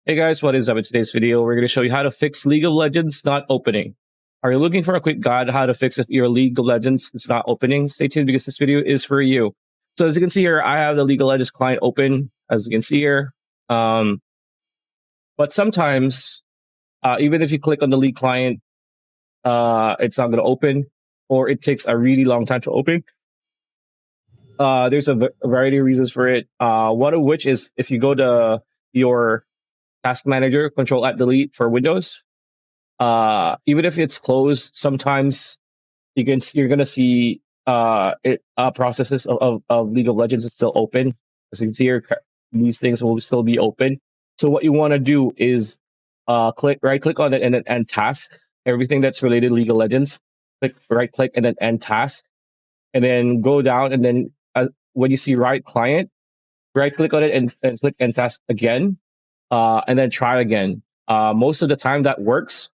Hey guys, what is up? In today's video, we're going to show you how to fix League of Legends not opening. Are you looking for a quick guide how to fix if your League of Legends is not opening? Stay tuned because this video is for you. So as you can see here, I have the League of Legends client open, as you can see here. But sometimes, even if you click on the League client, it's not going to open, or it takes a really long time to open. There's a variety of reasons for it. One of which is if you go to your Task Manager, Control-Alt-Delete for Windows. Even if it's closed, sometimes you're gonna see processes of League of Legends is still open. As you can see here, these things will still be open. So what you want to do is right click on it and then end task. Everything that's related to League of Legends, right click and then end task, and then go down and then when you see Riot Client, right click on it and click end task again. And then try again. Most of the time that works.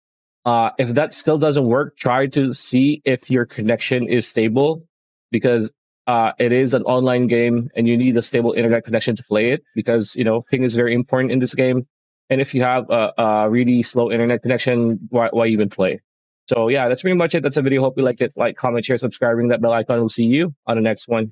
If that still doesn't work, try to see if your connection is stable, because it is an online game and you need a stable internet connection to play it, because ping is very important in this game. And if you have a really slow internet connection, why even play? So yeah, that's pretty much it. That's a video. Hope you liked it. Like, comment, share, subscribe, ring that bell icon. We'll see you on the next one.